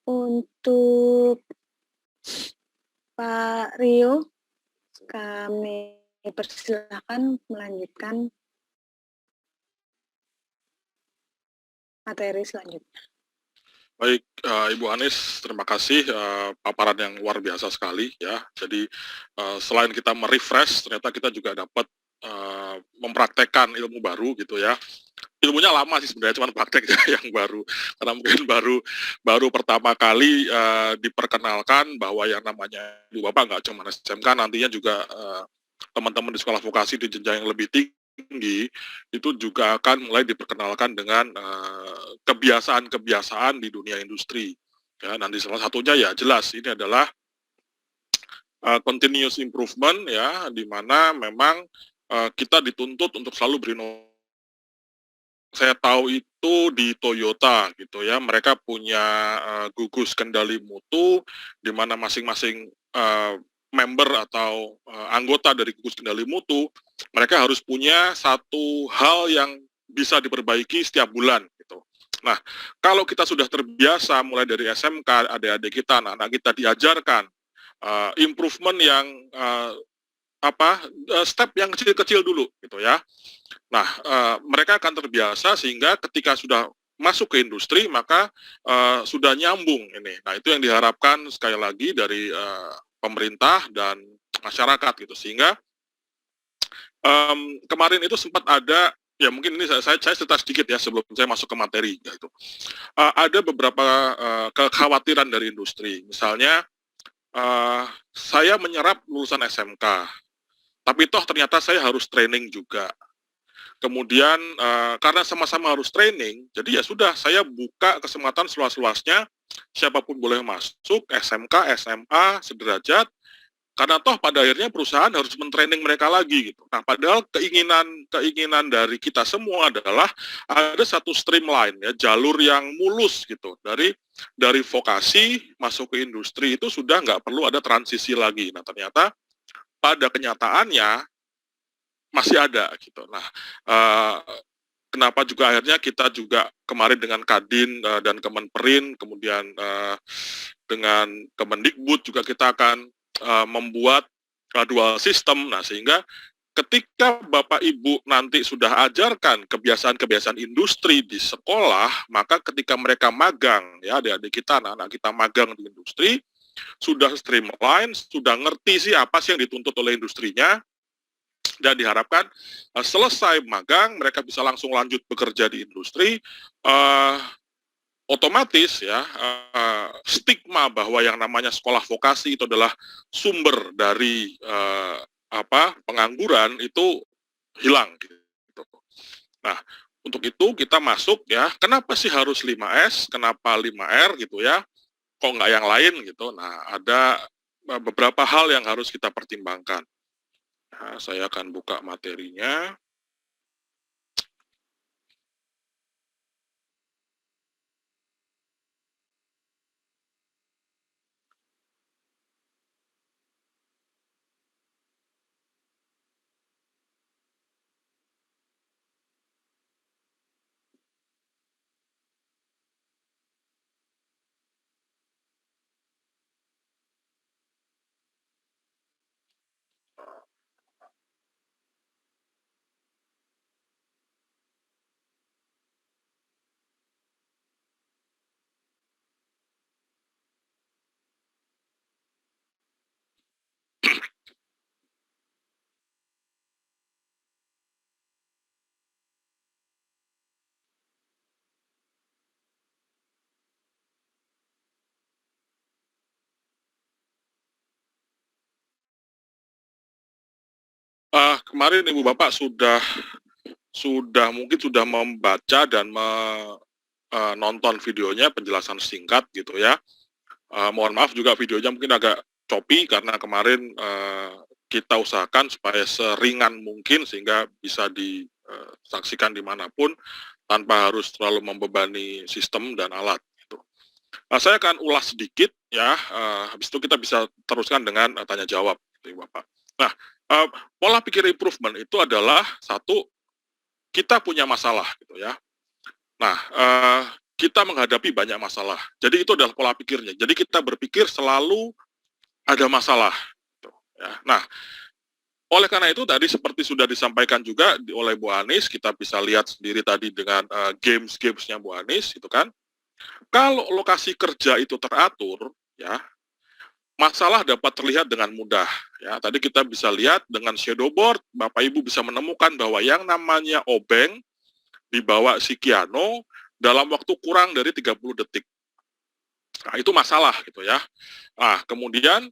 Untuk Pak Rio, kami persilahkan melanjutkan materi selanjutnya. Baik, Ibu Anis, terima kasih paparan yang luar biasa sekali ya. Jadi selain kita merefresh, ternyata kita juga dapat mempraktekkan ilmu baru gitu ya. Ilmunya lama sih sebenarnya, cuma prakteknya yang baru. Karena mungkin baru pertama kali diperkenalkan bahwa yang namanya Ibu Bapak nggak cuma SMK, nantinya juga teman-teman di sekolah vokasi di jenjang yang lebih tinggi itu juga akan mulai diperkenalkan dengan kebiasaan-kebiasaan di dunia industri. Ya, nanti salah satunya ya jelas ini adalah continuous improvement ya, di mana memang kita dituntut untuk selalu berinovasi. Saya tahu itu di Toyota gitu ya, mereka punya gugus kendali mutu, di mana masing-masing member atau anggota dari gugus kendali mutu, mereka harus punya satu hal yang bisa diperbaiki setiap bulan gitu. Nah, kalau kita sudah terbiasa mulai dari SMK, adik-adik kita, anak-anak kita diajarkan improvement yang step yang kecil-kecil dulu gitu ya. Nah, mereka akan terbiasa sehingga ketika sudah masuk ke industri maka sudah nyambung ini. Nah, itu yang diharapkan sekali lagi dari pemerintah dan masyarakat gitu. Sehingga kemarin itu sempat ada, ya mungkin ini saya cerita sedikit ya sebelum saya masuk ke materi gitu. Ada beberapa kekhawatiran dari industri. Misalnya saya menyerap lulusan SMK, tapi toh ternyata saya harus training juga. Kemudian karena sama-sama harus training, jadi ya sudah saya buka kesempatan seluas-luasnya, siapapun boleh masuk, SMK, SMA, sederajat, karena toh pada akhirnya perusahaan harus mentraining mereka lagi gitu. Nah, padahal keinginan dari kita semua adalah ada satu streamline ya, jalur yang mulus gitu dari vokasi masuk ke industri itu sudah nggak perlu ada transisi lagi. Nah, ternyata pada kenyataannya masih ada gitu. Nah, kenapa juga akhirnya kita juga kemarin dengan Kadin dan Kemenperin, kemudian dengan Kemendikbud juga kita akan membuat dual system. Nah, sehingga ketika Bapak Ibu nanti sudah ajarkan kebiasaan-kebiasaan industri di sekolah, maka ketika mereka magang, ya adik-adik kita, anak-anak kita magang di industri, sudah streamline, sudah ngerti sih apa sih yang dituntut oleh industrinya, dan diharapkan selesai magang mereka bisa langsung lanjut bekerja di industri. Otomatis ya stigma bahwa yang namanya sekolah vokasi itu adalah sumber dari pengangguran itu hilang gitu. Nah, untuk itu kita masuk ya, kenapa sih harus 5S, kenapa 5R gitu ya, kok nggak yang lain gitu. Nah, ada beberapa hal yang harus kita pertimbangkan. Nah, saya akan buka materinya. Kemarin Ibu Bapak mungkin sudah membaca dan menonton videonya, penjelasan singkat gitu ya. Mohon maaf juga videonya mungkin agak choppy karena kemarin kita usahakan supaya seringan mungkin sehingga bisa disaksikan dimanapun tanpa harus terlalu membebani sistem dan alat. Gitu. Saya akan ulas sedikit ya, habis itu kita bisa teruskan dengan tanya jawab, gitu, Bapak. Nah, pola pikir improvement itu adalah satu, kita punya masalah gitu ya. Nah, kita menghadapi banyak masalah. Jadi itu adalah pola pikirnya. Jadi kita berpikir selalu ada masalah. Ya. Nah, oleh karena itu tadi seperti sudah disampaikan juga oleh Bu Anies, kita bisa lihat sendiri tadi dengan games-gamesnya Bu Anies, itu kan. Kalau lokasi kerja itu teratur, ya, masalah dapat terlihat dengan mudah. Ya, tadi kita bisa lihat dengan shadow board, Bapak Ibu bisa menemukan bahwa yang namanya obeng dibawa si Kiano dalam waktu kurang dari 30 detik. Nah, itu masalah gitu ya. Nah, kemudian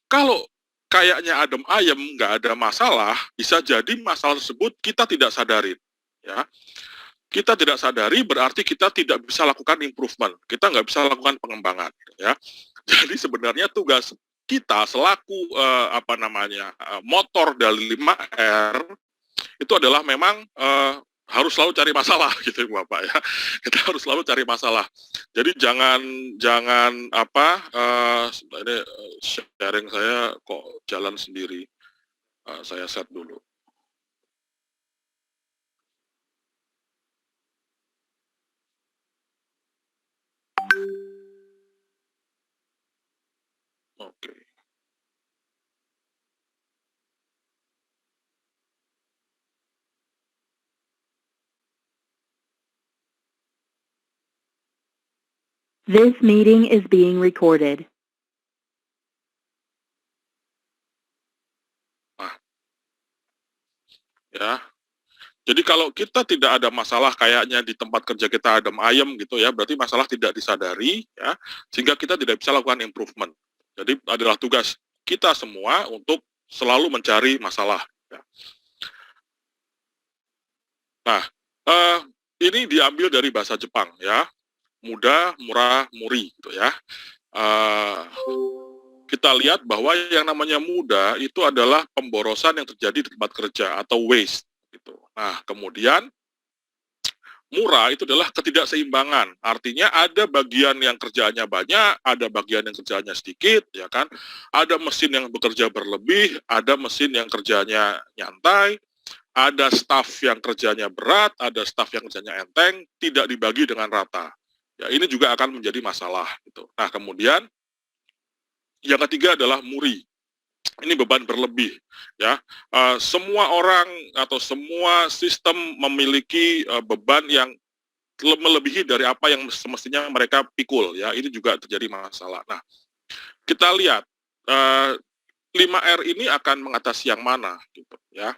kalau kayaknya adem ayem, nggak ada masalah, bisa jadi masalah tersebut kita tidak sadari. Ya. Kita tidak sadari berarti kita tidak bisa lakukan improvement. Kita nggak bisa lakukan pengembangan. Ya. Jadi sebenarnya tugas kita selaku motor dari 5R itu adalah memang harus selalu cari masalah gitu Bapak ya. Kita harus selalu cari masalah. Jadi jangan ini sharing saya kok jalan sendiri. Saya set dulu. Oke. This meeting is being recorded. Ya. Jadi kalau kita tidak ada masalah kayaknya di tempat kerja kita adem ayem gitu ya, berarti masalah tidak disadari ya, sehingga kita tidak bisa lakukan improvement. Jadi adalah tugas kita semua untuk selalu mencari masalah. Ya. Nah, ini diambil dari bahasa Jepang ya, muda, murah, muri gitu ya. Kita lihat bahwa yang namanya muda itu adalah pemborosan yang terjadi di tempat kerja atau waste. Gitu. Nah, kemudian murah itu adalah ketidakseimbangan. Artinya ada bagian yang kerjaannya banyak, ada bagian yang kerjaannya sedikit, ya kan? Ada mesin yang bekerja berlebih, ada mesin yang kerjanya nyantai, ada staf yang kerjanya berat, ada staf yang kerjanya enteng, tidak dibagi dengan rata. Ya, ini juga akan menjadi masalah. Gitu. Nah, kemudian yang ketiga adalah muri. Ini beban berlebih, ya. Semua orang atau semua sistem memiliki beban yang melebihi dari apa yang semestinya mereka pikul, ya. Ini juga terjadi masalah. Nah, kita lihat 5R ini akan mengatasi yang mana, gitu, ya.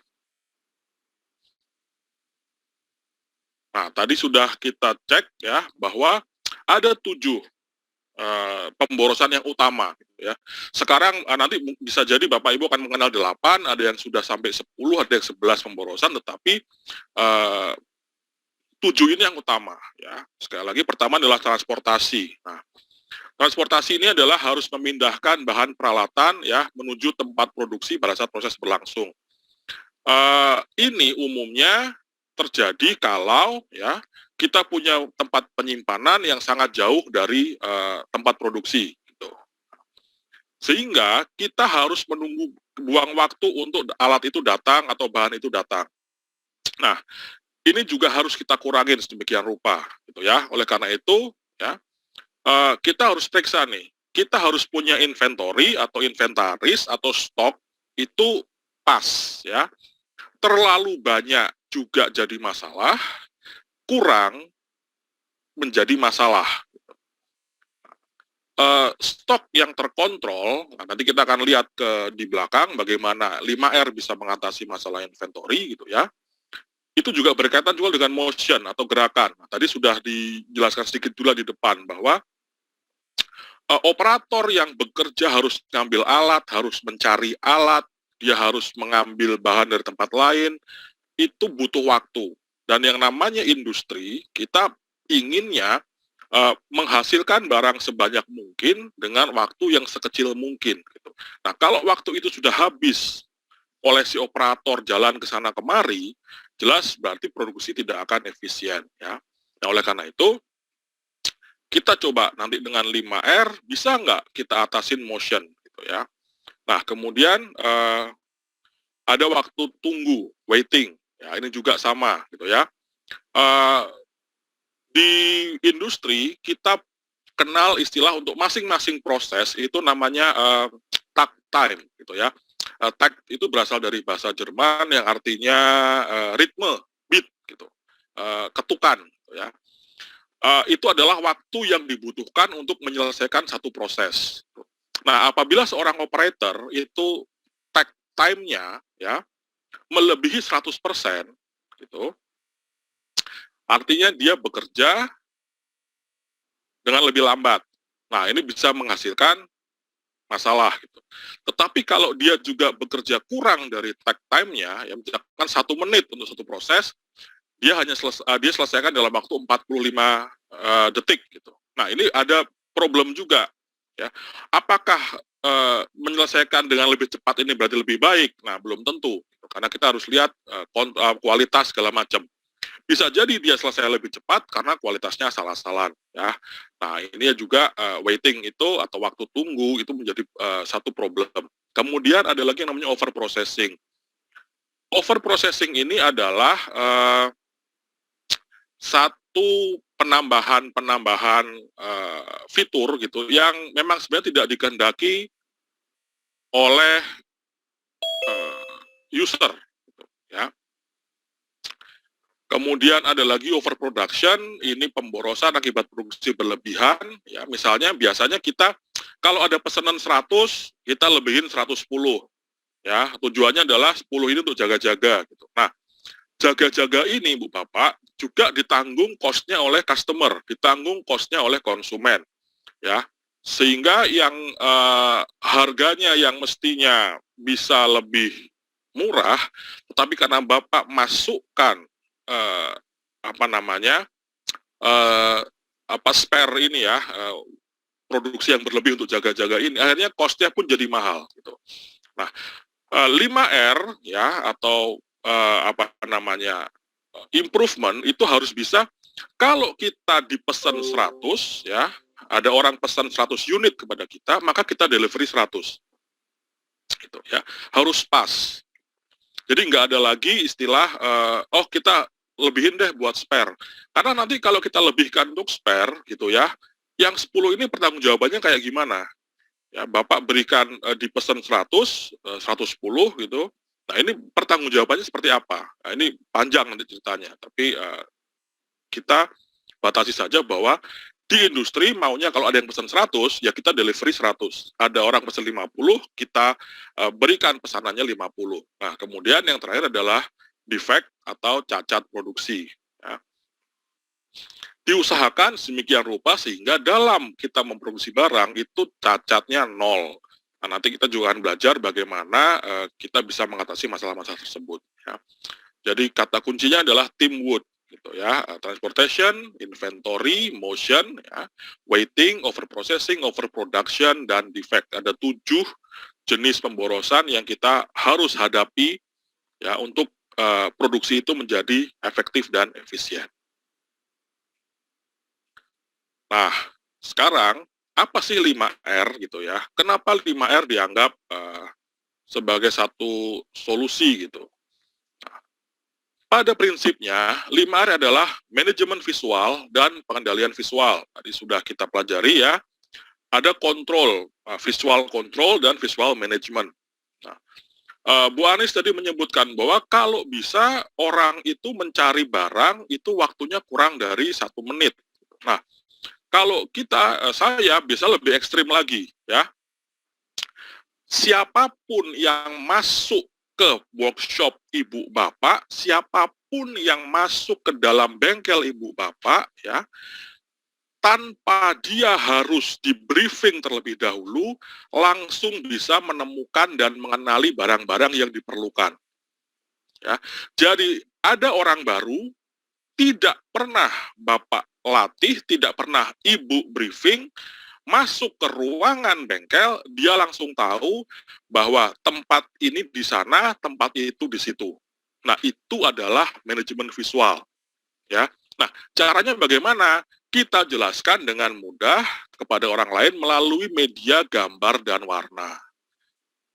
Nah, tadi sudah kita cek, ya, bahwa ada 7 pemborosan yang utama gitu ya. Sekarang nanti bisa jadi Bapak Ibu akan mengenal 8, ada yang sudah sampai 10, ada yang 11 pemborosan, tetapi 7 ini yang utama ya. Sekali lagi pertama adalah transportasi. Nah, transportasi ini adalah harus memindahkan bahan peralatan ya menuju tempat produksi pada saat proses berlangsung. Ini umumnya terjadi kalau ya kita punya tempat penyimpanan yang sangat jauh dari tempat produksi gitu. Sehingga kita harus menunggu buang waktu untuk alat itu datang atau bahan itu datang. Nah, ini juga harus kita kurangin sedemikian rupa gitu ya. Oleh karena itu ya kita harus periksa nih. Kita harus punya inventory atau inventaris atau stok itu pas ya. Terlalu banyak juga jadi masalah, kurang menjadi masalah. Stok yang terkontrol, nah nanti kita akan lihat di belakang bagaimana 5R bisa mengatasi masalah inventory gitu ya. Itu juga berkaitan juga dengan motion atau gerakan. Nah, tadi sudah dijelaskan sedikit dulu di depan bahwa operator yang bekerja harus mengambil alat, harus mencari alat, dia harus mengambil bahan dari tempat lain, itu butuh waktu. Dan yang namanya industri, kita inginnya menghasilkan barang sebanyak mungkin dengan waktu yang sekecil mungkin. Gitu. Nah, kalau waktu itu sudah habis oleh si operator jalan ke sana kemari, jelas berarti produksi tidak akan efisien. Ya. Nah, oleh karena itu, kita coba nanti dengan 5R, bisa nggak kita atasin motion. Gitu ya. Nah, kemudian ada waktu tunggu, waiting. Ya, ini juga sama. Gitu ya. di industri kita kenal istilah untuk masing-masing proses itu namanya takt time gitu ya. Takt itu berasal dari bahasa Jerman yang artinya ritme, beat gitu, ketukan gitu ya. Itu adalah waktu yang dibutuhkan untuk menyelesaikan satu proses. Nah, apabila seorang operator itu takt time-nya ya melebihi 100% gitu, artinya dia bekerja dengan lebih lambat. Nah, ini bisa menghasilkan masalah gitu. Tetapi kalau dia juga bekerja kurang dari takt time-nya, yang misalkan 1 menit untuk satu proses, dia hanya dia selesaikan dalam waktu 45 detik gitu. Nah, ini ada problem juga ya. Apakah menyelesaikan dengan lebih cepat ini berarti lebih baik? Nah, belum tentu gitu. Karena kita harus lihat kualitas segala macam. Bisa jadi dia selesai lebih cepat karena kualitasnya asal-asalan ya. Nah, ini juga waiting itu atau waktu tunggu itu menjadi satu problem. Kemudian ada lagi yang namanya over processing. Over processing ini adalah satu penambahan fitur gitu yang memang sebenarnya tidak dikehendaki oleh user gitu, ya. Kemudian ada lagi overproduction, ini pemborosan akibat produksi berlebihan, ya. Misalnya biasanya kita kalau ada pesanan 100, kita lebihin 110, ya. Tujuannya adalah 10 ini untuk jaga-jaga gitu. Nah, jaga-jaga ini Bu Bapak juga ditanggung cost-nya oleh customer, ditanggung cost-nya oleh konsumen, ya. Sehingga yang harganya yang mestinya bisa lebih murah, tetapi karena Bapak masukkan spare ini ya, produksi yang berlebih untuk jaga-jaga ini, akhirnya cost-nya pun jadi mahal gitu. Nah, 5R ya atau improvement itu harus bisa, kalau kita dipesan 100 ya, ada orang pesan 100 unit kepada kita, maka kita delivery 100 gitu ya, harus pas. Jadi nggak ada lagi istilah kita lebihin deh buat spare, karena nanti kalau kita lebihkan untuk spare gitu ya, yang 10 ini pertanggungjawabannya kayak gimana ya. Bapak berikan dipesan 100, 110 gitu. Nah, ini pertanggungjawabannya seperti apa? Nah, ini panjang nanti ceritanya, tapi kita batasi saja bahwa di industri maunya kalau ada yang pesan 100, ya kita delivery 100. Ada orang pesan 50, kita berikan pesanannya 50. Nah, kemudian yang terakhir adalah defect atau cacat produksi. Ya. Diusahakan sedemikian rupa sehingga dalam kita memproduksi barang itu cacatnya 0. Nah, nanti kita juga akan belajar bagaimana kita bisa mengatasi masalah-masalah tersebut. Ya. Jadi kata kuncinya adalah teamwork, gitu ya. Transportation, inventory, motion, ya, waiting, overprocessing, overproduction, dan defect. Ada 7 jenis pemborosan yang kita harus hadapi ya untuk produksi itu menjadi efektif dan efisien. Nah, sekarang apa sih 5R gitu ya? Kenapa 5R dianggap sebagai satu solusi gitu? Nah, pada prinsipnya 5R adalah manajemen visual dan pengendalian visual. Tadi sudah kita pelajari ya. Ada kontrol, visual control dan visual management. Nah, Bu Anis tadi menyebutkan bahwa kalau bisa orang itu mencari barang itu waktunya kurang dari 1 menit. Nah, kalau saya bisa lebih ekstrim lagi ya. Siapapun yang masuk ke workshop Ibu Bapak, siapapun yang masuk ke dalam bengkel Ibu Bapak ya, tanpa dia harus di briefing terlebih dahulu, langsung bisa menemukan dan mengenali barang-barang yang diperlukan. Ya. Jadi ada orang baru, tidak pernah Bapak latih, tidak pernah Ibu briefing, masuk ke ruangan bengkel, dia langsung tahu bahwa tempat ini di sana, tempat itu di situ. Nah, itu adalah manajemen visual. Ya. Nah, caranya bagaimana? Kita jelaskan dengan mudah kepada orang lain melalui media gambar dan warna.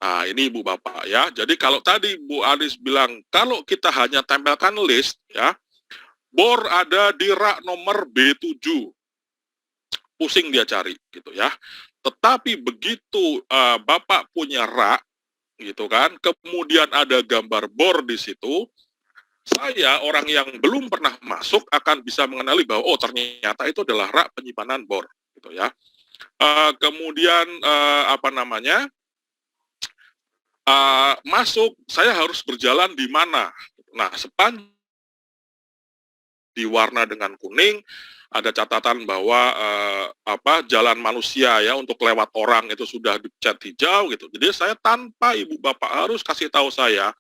Nah, ini Ibu Bapak ya. Jadi kalau tadi Bu Anis bilang, kalau kita hanya tempelkan list ya, Bor ada di rak nomor B7. Pusing dia cari gitu ya. Tetapi begitu Bapak punya rak gitu kan, kemudian ada gambar bor di situ, saya orang yang belum pernah masuk akan bisa mengenali bahwa oh ternyata itu adalah rak penyimpanan bor gitu ya. Kemudian apa namanya? Masuk, saya harus berjalan di mana? Nah, sepanjang diwarna dengan kuning, ada catatan bahwa jalan manusia ya untuk lewat orang itu sudah dicat hijau gitu. Jadi saya tanpa ibu bapak harus kasih tahu saya,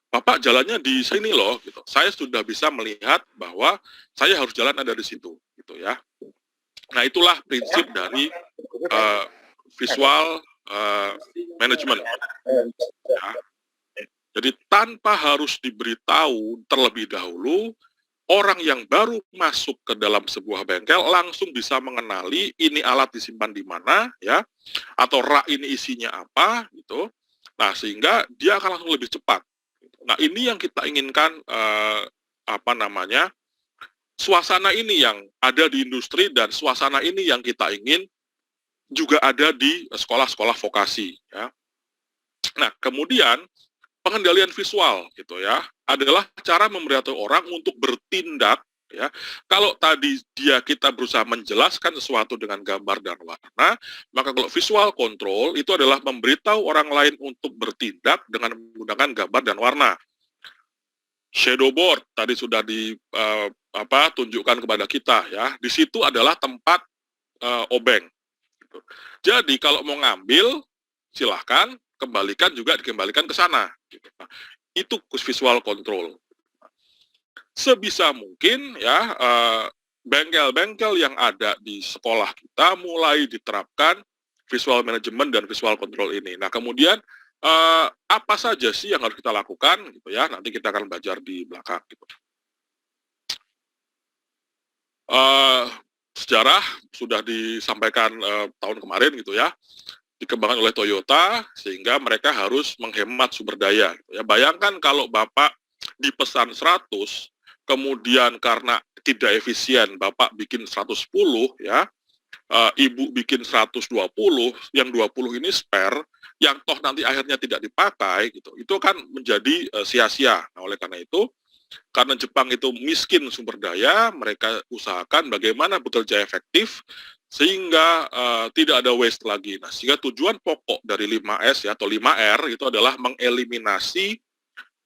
Bapak jalannya di sini loh gitu. Saya sudah bisa melihat bahwa saya harus jalan ada di situ gitu ya. Nah, itulah prinsip dari visual management. Ya. Jadi tanpa harus diberitahu terlebih dahulu, orang yang baru masuk ke dalam sebuah bengkel langsung bisa mengenali ini alat disimpan di mana ya, atau rak ini isinya apa gitu. Nah, sehingga dia akan langsung lebih cepat. Nah, ini yang kita inginkan suasana ini yang ada di industri dan suasana ini yang kita ingin juga ada di sekolah-sekolah vokasi ya. Nah, kemudian pengendalian visual gitu ya adalah cara memberitahu orang untuk bertindak ya. Kalau tadi kita berusaha menjelaskan sesuatu dengan gambar dan warna, maka kalau visual control itu adalah memberitahu orang lain untuk bertindak dengan menggunakan gambar dan warna. Shadow board tadi sudah tunjukkan kepada kita ya. Di situ adalah tempat obeng. Gitu. Jadi kalau mau ngambil silahkan dikembalikan ke sana. Gitu. Nah, itu visual control. Sebisa mungkin ya bengkel-bengkel yang ada di sekolah kita mulai diterapkan visual management dan visual control ini. Nah, kemudian apa saja sih yang harus kita lakukan gitu ya, nanti kita akan belajar di belakang gitu. Sejarah sudah disampaikan tahun kemarin gitu ya, dikembangkan oleh Toyota sehingga mereka harus menghemat sumber daya gitu ya. Bayangkan kalau Bapak dipesan 100 kemudian karena tidak efisien Bapak bikin 110 ya, Ibu bikin 120, yang 20 ini spare, yang toh nanti akhirnya tidak dipakai, gitu. Itu kan menjadi sia-sia. Nah, oleh karena itu, karena Jepang itu miskin sumber daya, mereka usahakan bagaimana bekerja efektif, sehingga tidak ada waste lagi. Nah, sehingga tujuan pokok dari 5S ya, atau 5R, itu adalah mengeliminasi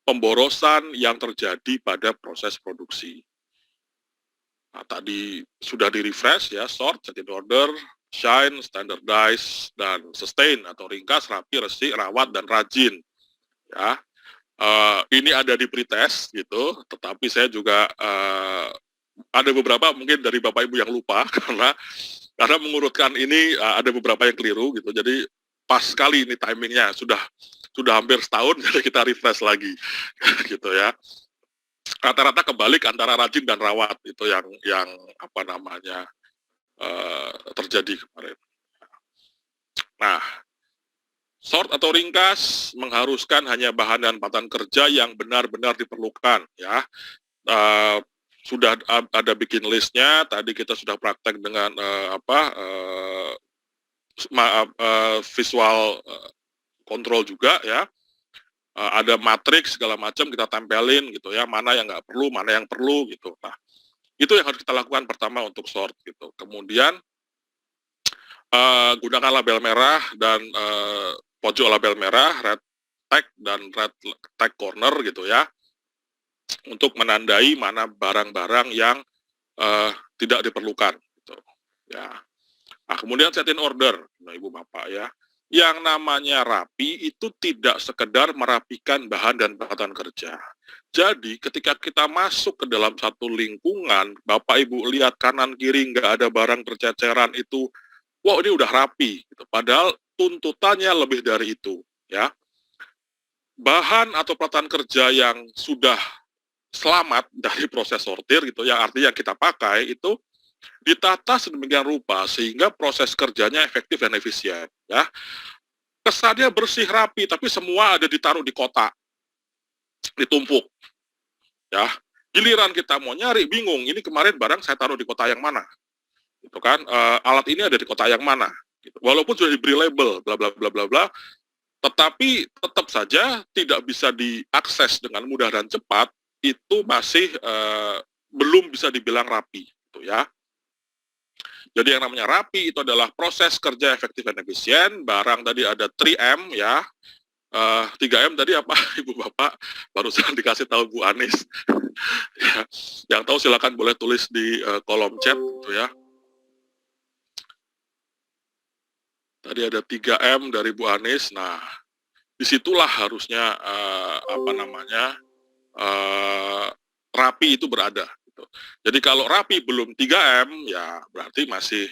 pemborosan yang terjadi pada proses produksi. Nah, tadi sudah di-refresh ya, sort, set in order, shine, standardize, dan sustain atau ringkas, rapi, resik, rawat, dan rajin. Ya, ini ada di pretest gitu, tetapi saya juga ada beberapa mungkin dari Bapak Ibu yang lupa karena mengurutkan ini ada beberapa yang keliru gitu. Jadi pas sekali ini timingnya sudah hampir setahun jadi kita refresh lagi gitu ya. Rata-rata kebalik antara rajin dan rawat itu yang terjadi kemarin. Nah, sort atau ringkas mengharuskan hanya bahan dan patan kerja yang benar-benar diperlukan ya. Sudah ada bikin listnya, tadi kita sudah praktek dengan visual control juga ya. Ada matriks segala macam kita tempelin gitu ya, mana yang nggak perlu, mana yang perlu gitu. Nah, itu yang harus kita lakukan pertama untuk sort gitu. Kemudian gunakan label merah dan pojok label merah, red tag dan red tag corner gitu ya, untuk menandai mana barang-barang yang tidak diperlukan gitu ya. Nah, kemudian set in order, nah Ibu Bapak ya. Yang namanya rapi itu tidak sekedar merapikan bahan dan patan kerja. Jadi ketika kita masuk ke dalam satu lingkungan, Bapak Ibu lihat kanan kiri nggak ada barang terceceran itu, wah ini udah rapi. Gitu. Padahal tuntutannya lebih dari itu. Ya, bahan atau patan kerja yang sudah selamat dari proses sortir gitu, yang artinya kita pakai itu ditata sedemikian rupa sehingga proses kerjanya efektif dan efisien ya. Kesannya bersih rapi tapi semua ada ditaruh di kotak, ditumpuk ya. Giliran kita mau nyari, bingung, ini kemarin barang saya taruh di kota yang mana, gitu kan, alat ini ada di kota yang mana, gitu. Walaupun sudah diberi label, bla bla bla bla bla, tetapi tetap saja tidak bisa diakses dengan mudah dan cepat, itu masih belum bisa dibilang rapi, gitu ya. Jadi yang namanya rapi itu adalah proses kerja efektif dan efisien, barang tadi ada 3M ya, 3M tadi apa Ibu Bapak, barusan dikasih tahu Bu Anies. Ya, yang tahu silakan boleh tulis di kolom chat gitu ya. Tadi ada 3M dari Bu Anies. Nah, disitulah harusnya rapi itu berada. Gitu. Jadi kalau rapi belum 3M, ya berarti masih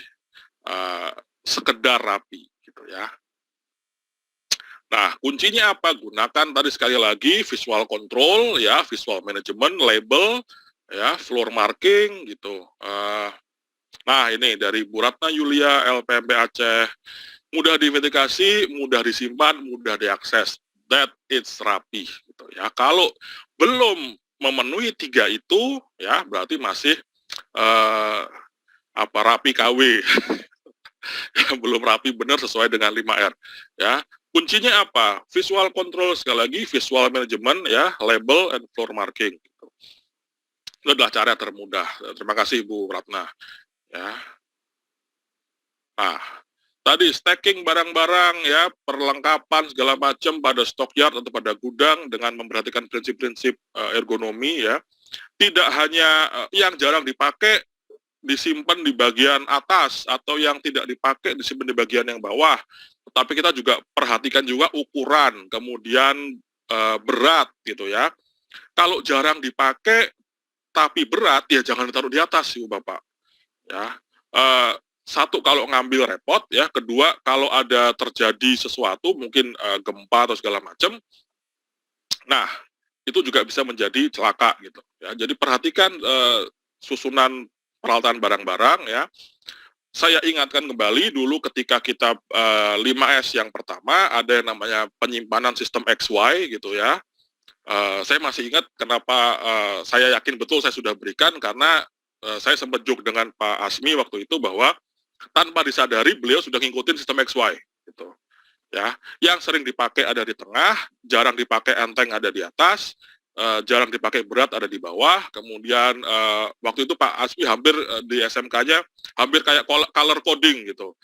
sekedar rapi, gitu ya. Nah, kuncinya apa? Gunakan tadi sekali lagi visual control, ya, visual management, label, ya, floor marking, gitu. Nah, ini dari Bu Ratna Yulia, LPMP Aceh, mudah diidentifikasi, mudah disimpan, mudah diakses. That it's rapi, gitu ya. Kalau belum memenuhi 3 itu, ya, berarti masih rapi KW. Belum rapi benar sesuai dengan 5R, ya. Kuncinya apa? Visual control, sekali lagi visual management, ya, label and floor marking. Gitu. Itu adalah cara termudah. Terima kasih Bu Ratna. Ya. Nah, tadi stacking barang-barang, ya, perlengkapan segala macam pada stockyard atau pada gudang dengan memperhatikan prinsip-prinsip ergonomi, ya. Tidak hanya yang jarang dipakai disimpan di bagian atas atau yang tidak dipakai disimpan di bagian yang bawah. Tapi kita juga perhatikan juga ukuran, kemudian berat gitu ya. Kalau jarang dipakai tapi berat, ya jangan ditaruh di atas, Ibu Bapak. Ya, satu kalau ngambil repot, ya. Kedua kalau ada terjadi sesuatu, mungkin gempa atau segala macam, nah itu juga bisa menjadi celaka gitu. Ya, jadi perhatikan susunan peralatan barang-barang, ya. Saya ingatkan kembali dulu ketika kita 5S yang pertama ada yang namanya penyimpanan sistem XY gitu ya. Saya masih ingat kenapa saya yakin betul saya sudah berikan karena saya sempat joke dengan Pak Asmi waktu itu bahwa tanpa disadari beliau sudah ngikutin sistem XY gitu. Ya, yang sering dipakai ada di tengah, jarang dipakai enteng ada di atas, jarang dipakai berat ada di bawah. Kemudian waktu itu Pak Asmi hampir di SMK-nya hampir kayak color coding gitu.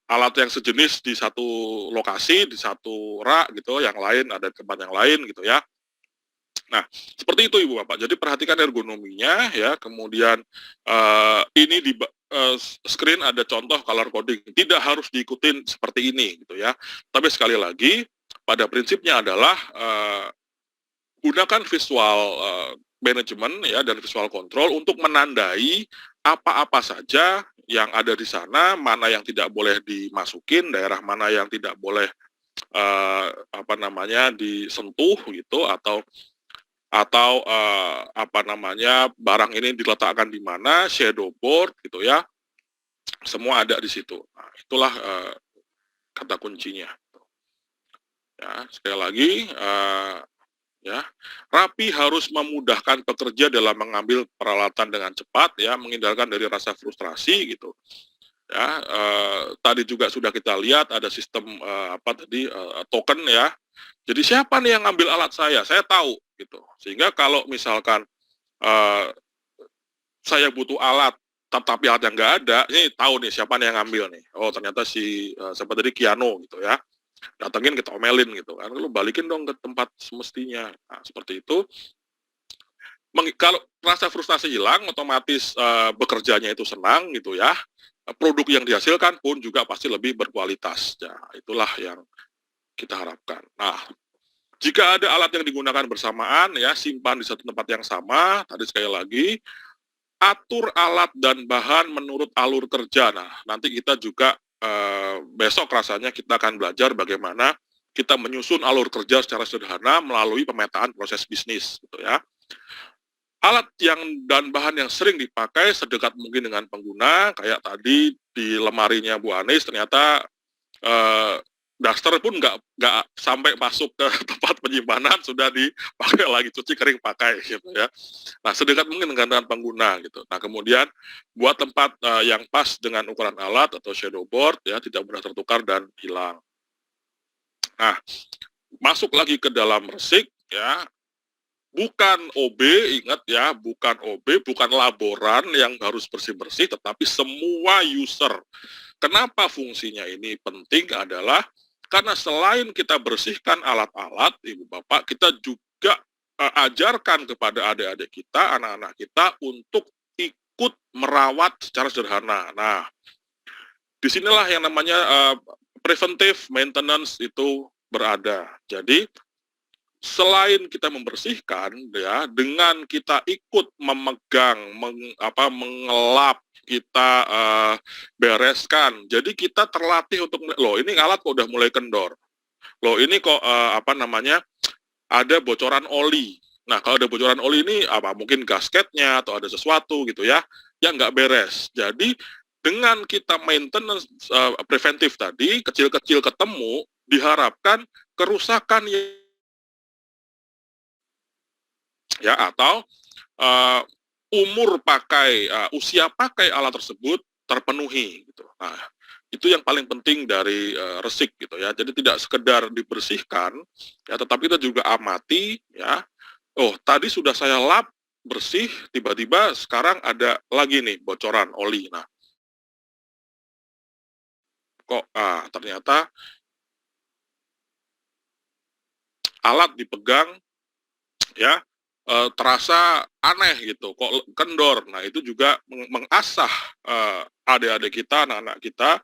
Alat yang sejenis di satu lokasi, di satu rak gitu, yang lain ada di tempat yang lain gitu ya. Nah, seperti itu Ibu Bapak. Jadi perhatikan ergonominya ya. Kemudian ini di screen ada contoh color coding. Tidak harus diikutin seperti ini gitu ya. Tapi sekali lagi pada prinsipnya adalah gunakan visual management ya dan visual control untuk menandai apa-apa saja yang ada di sana, mana yang tidak boleh dimasukin, daerah mana yang tidak boleh disentuh gitu atau barang ini diletakkan di mana, shadow board gitu ya. Semua ada di situ. Nah, itulah kata kuncinya. Ya, sekali lagi ya, rapi harus memudahkan pekerja dalam mengambil peralatan dengan cepat ya, menghindarkan dari rasa frustrasi gitu. Ya, tadi juga sudah kita lihat ada sistem token ya. Jadi siapa nih yang ngambil alat saya tahu gitu. Sehingga kalau misalkan saya butuh alat tapi alat yang nggak ada, ini tahu nih siapa nih yang ngambil nih. Oh ternyata siapa tadi Kiano gitu ya. Datengin kita omelin gitu kan, lu balikin dong ke tempat semestinya. Nah, seperti itu. Kalau rasa frustasi hilang, otomatis bekerjanya itu senang gitu ya. Produk yang dihasilkan pun juga pasti lebih berkualitas. Ya, itulah yang kita harapkan. Nah, jika ada alat yang digunakan bersamaan, ya simpan di satu tempat yang sama. Tadi sekali lagi, atur alat dan bahan menurut alur kerja. Nah, nanti kita juga besok rasanya kita akan belajar bagaimana kita menyusun alur kerja secara sederhana melalui pemetaan proses bisnis gitu ya. Alat dan bahan yang sering dipakai sedekat mungkin dengan pengguna, kayak tadi di lemarinya Bu Anies ternyata daster pun nggak sampai masuk ke tempat penyimpanan, sudah dipakai lagi, cuci kering pakai gitu ya. Nah, sedekat mungkin dengan pengguna gitu. Nah, kemudian buat tempat yang pas dengan ukuran alat atau shadow board ya, tidak mudah tertukar dan hilang. Nah, masuk lagi ke dalam resik ya, bukan OB, ingat ya, bukan OB, bukan laboran yang harus bersih-bersih, tetapi semua user. Kenapa fungsinya ini penting adalah karena selain kita bersihkan alat-alat, Ibu Bapak, kita juga ajarkan kepada adik-adik kita, anak-anak kita untuk ikut merawat secara sederhana. Nah, disinilah yang namanya preventive maintenance itu berada. Jadi, selain kita membersihkan, ya, dengan kita ikut memegang, mengelap, kita bereskan. Jadi kita terlatih untuk, loh ini alat kok udah mulai kendor. Loh ini kok ada bocoran oli. Nah, kalau ada bocoran oli ini mungkin gasketnya atau ada sesuatu gitu ya, yang nggak beres. Jadi dengan kita maintenance preventif tadi, kecil-kecil ketemu, diharapkan kerusakan ya atau usia pakai alat tersebut terpenuhi gitu. Nah, itu yang paling penting dari resik gitu ya. Jadi tidak sekedar dibersihkan ya, tetapi kita juga amati ya. Oh, tadi sudah saya lap bersih, tiba-tiba sekarang ada lagi nih bocoran oli. Nah, kok ternyata alat dipegang ya terasa aneh gitu, kok kendor. Nah, itu juga mengasah adik-adik kita, anak-anak kita,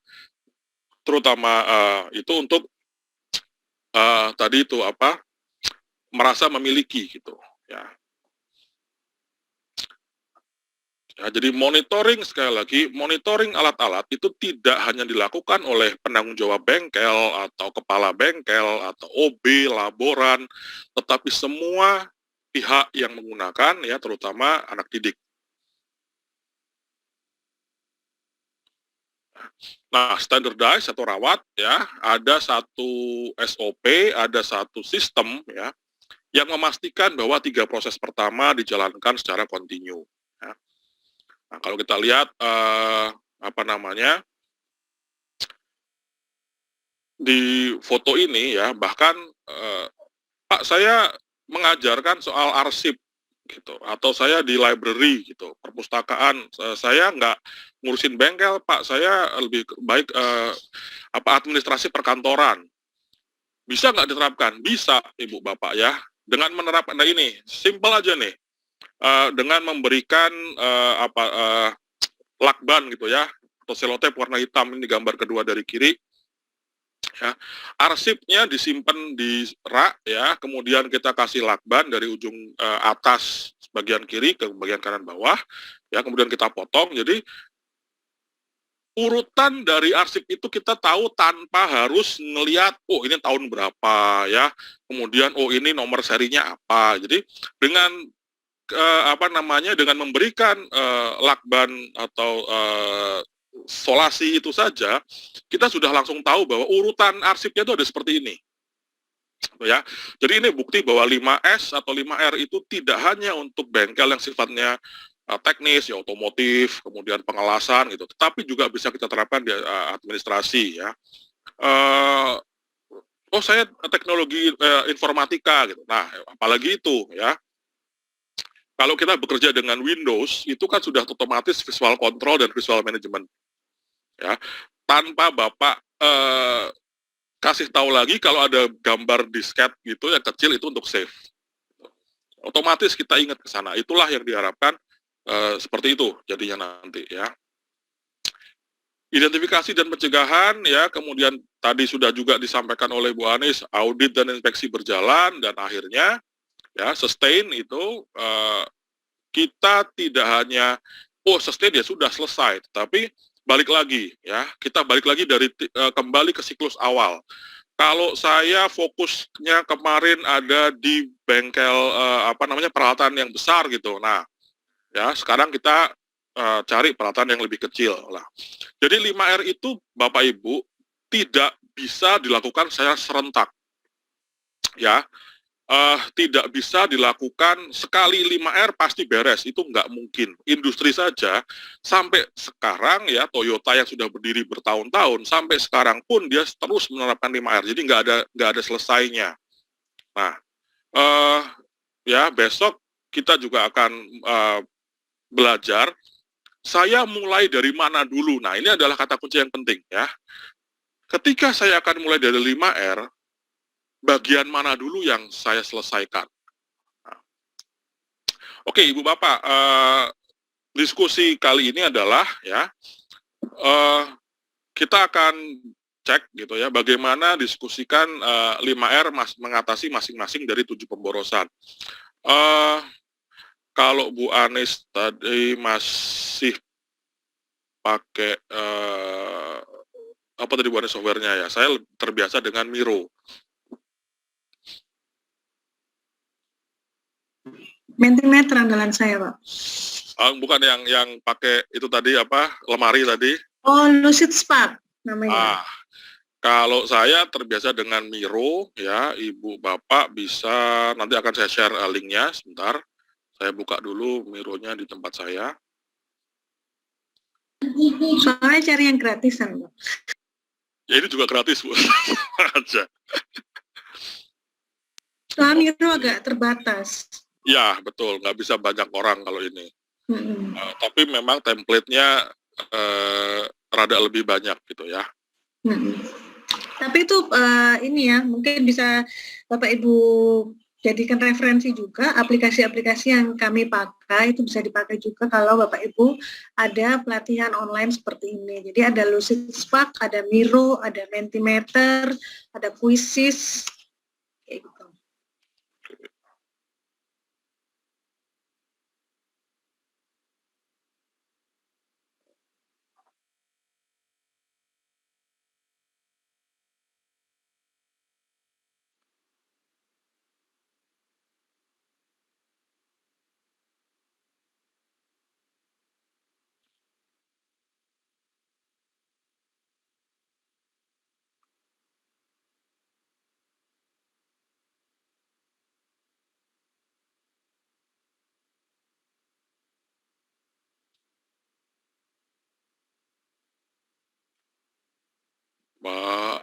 terutama itu untuk tadi itu merasa memiliki gitu ya. Ya, jadi monitoring, sekali lagi, monitoring alat-alat itu tidak hanya dilakukan oleh penanggung jawab bengkel atau kepala bengkel atau OB, laboran, tetapi semua pihak yang menggunakan ya, terutama anak didik. Nah, standardize atau rawat ya, ada satu SOP, ada satu sistem ya, yang memastikan bahwa 3 proses pertama dijalankan secara kontinu. Ya. Nah, kalau kita lihat di foto ini ya, bahkan Pak, saya mengajarkan soal arsip gitu, atau saya di library gitu, perpustakaan, saya nggak ngurusin bengkel, Pak, saya lebih baik administrasi perkantoran. Bisa nggak diterapkan? Bisa, Ibu Bapak ya. Dengan menerapkan, nah ini simple aja nih, dengan memberikan lakban gitu ya, atau selotep warna hitam, ini gambar kedua dari kiri. Ya, arsipnya disimpan di rak ya, kemudian kita kasih lakban dari ujung atas bagian kiri ke bagian kanan bawah ya, kemudian kita potong. Jadi urutan dari arsip itu kita tahu tanpa harus ngelihat oh ini tahun berapa ya, kemudian oh ini nomor serinya apa. Jadi dengan dengan memberikan lakban atau solasi itu saja, kita sudah langsung tahu bahwa urutan arsipnya itu ada seperti ini. Ya. Jadi ini bukti bahwa 5S atau 5R itu tidak hanya untuk bengkel yang sifatnya teknis, ya otomotif, kemudian pengelasan gitu, tetapi juga bisa kita terapkan di administrasi ya. Oh saya teknologi informatika gitu. Nah, apalagi itu ya. Kalau kita bekerja dengan Windows, itu kan sudah otomatis visual control dan visual management. Ya, tanpa Bapak kasih tahu lagi kalau ada gambar disket gitu yang kecil itu untuk save. Otomatis kita ingat ke sana. Itulah yang diharapkan seperti itu jadinya nanti ya. Identifikasi dan pencegahan ya, kemudian tadi sudah juga disampaikan oleh Bu Anies, audit dan inspeksi berjalan, dan akhirnya ya sustain itu kita tidak hanya sustain ya sudah selesai, tapi balik lagi ya, kita balik lagi dari kembali ke siklus awal. Kalau saya fokusnya kemarin ada di bengkel peralatan yang besar gitu, nah ya sekarang kita cari peralatan yang lebih kecil lah. Jadi 5R itu Bapak Ibu tidak bisa dilakukan secara serentak, ya. Tidak bisa dilakukan sekali 5R pasti beres, itu nggak mungkin. Industri saja, sampai sekarang ya, Toyota yang sudah berdiri bertahun-tahun, sampai sekarang pun dia terus menerapkan 5R, jadi nggak ada selesainya. Nah, uh, ya besok kita juga akan belajar, saya mulai dari mana dulu. Nah, ini adalah kata kunci yang penting ya. Ketika saya akan mulai dari 5R, bagian mana dulu yang saya selesaikan? Oke, Ibu Bapak, diskusi kali ini adalah ya, kita akan cek gitu ya, bagaimana diskusikan 5R mengatasi masing-masing dari 7 pemborosan. Kalau Bu Anis tadi masih pakai apa tadi Bu Anis softwarenya ya, saya terbiasa dengan Miro. Mentimeter andalan saya, Pak. Bukan yang pakai itu tadi apa, lemari tadi. Oh, Lucid Spark namanya. Kalau saya terbiasa dengan Miro ya, Ibu Bapak bisa, nanti akan saya share linknya sebentar. Saya buka dulu Mironya di tempat saya. Soalnya cari yang gratisan, Pak. Ya ini juga gratis, Bu. Aja. Soalnya Miro agak terbatas. Ya, betul. Nggak bisa banyak orang kalau ini. Tapi memang template-nya rada lebih banyak gitu ya. Tapi itu ini ya, mungkin bisa Bapak Ibu jadikan referensi juga, aplikasi-aplikasi yang kami pakai itu bisa dipakai juga kalau Bapak Ibu ada pelatihan online seperti ini. Jadi ada Lucid Spark, ada Miro, ada Mentimeter, ada Quizzes, kayak gitu.